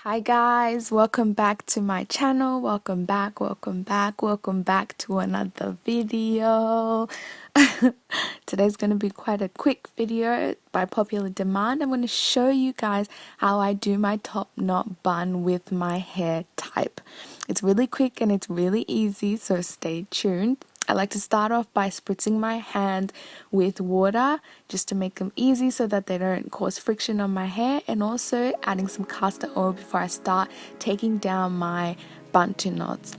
Hi guys, welcome back to my channel. Welcome back to another video. Today's going to be quite a quick video by popular demand. I'm going to show you guys how I do my top knot bun with my hair type. It's really quick and it's really easy, so stay tuned. I like to start off by spritzing my hand with water just to make them easy so that they don't cause friction on my hair, and also adding some castor oil before I start taking down my buntu knots.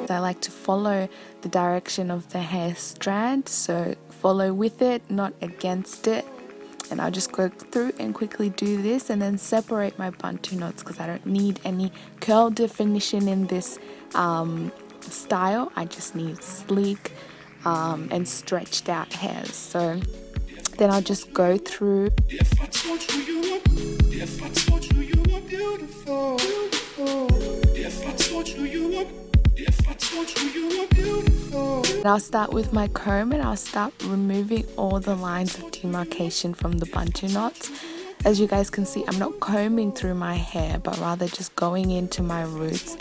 I like to follow the direction of the hair strand, so follow with it, not against it. And I'll just go through and quickly do this and then separate my buntu knots because I don't need any curl definition in this style. I just need sleek and stretched out hairs. So then I'll just go through. If I told you you were beautiful, if I told you you were beautiful. And I'll start with my comb and I'll start removing all the lines of demarcation from the buntu knots. As you guys can see, I'm not combing through my hair, but rather just going into my roots.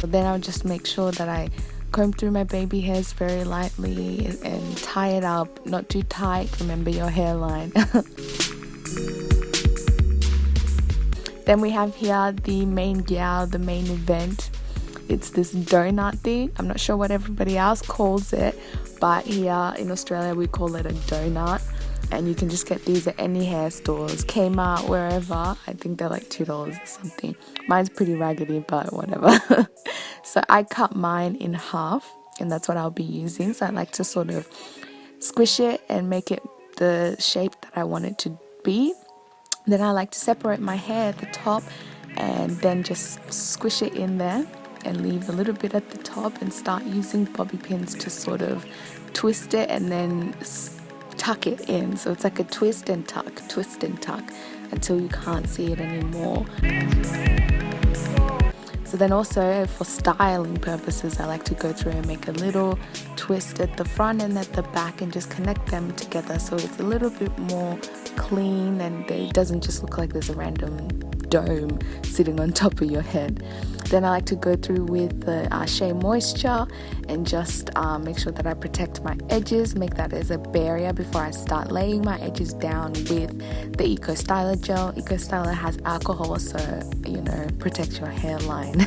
Then I'll just make sure that I comb through my baby hairs very lightly and tie it up, not too tight. Remember your hairline. Then we have here the main the main event. It's this donut thing. I'm not sure what everybody else calls it, but here in Australia we call it a donut. And you can just get these at any hair stores, Kmart, wherever. I think they're like $2 or something. Mine's pretty raggedy, but whatever. So I cut mine in half, and that's what I'll be using. So I like to sort of squish it and make it the shape that I want it to be. Then I like to separate my hair at the top and then just squish it in there and leave a little bit at the top and start using bobby pins to sort of twist it and then tuck it in. So it's like a twist and tuck until you can't see it anymore. So then also for styling purposes, I like to go through and make a little twist at the front and at the back and just connect them together so it's a little bit more clean and it doesn't just look like there's a random dome sitting on top of your head. Then I like to go through with the Shea moisture and just make sure that I protect my edges, make that as a barrier before I start laying my edges down with the Eco Styler gel. Eco Styler has alcohol, so you know, protect your hairline.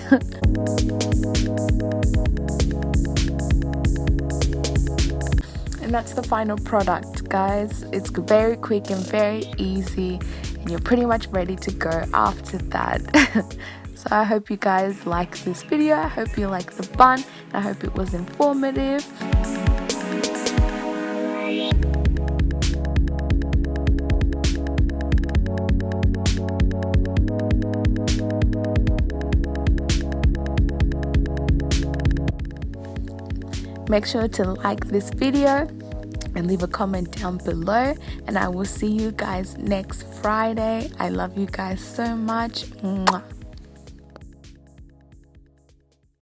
And that's the final product, guys. It's very quick and very easy, and you're pretty much ready to go after that. So I hope you guys like this video. I hope you like the bun. I hope it was informative. Make sure to like this video and leave a comment down below, and I will see you guys next Friday. I love you guys so much. Mwah.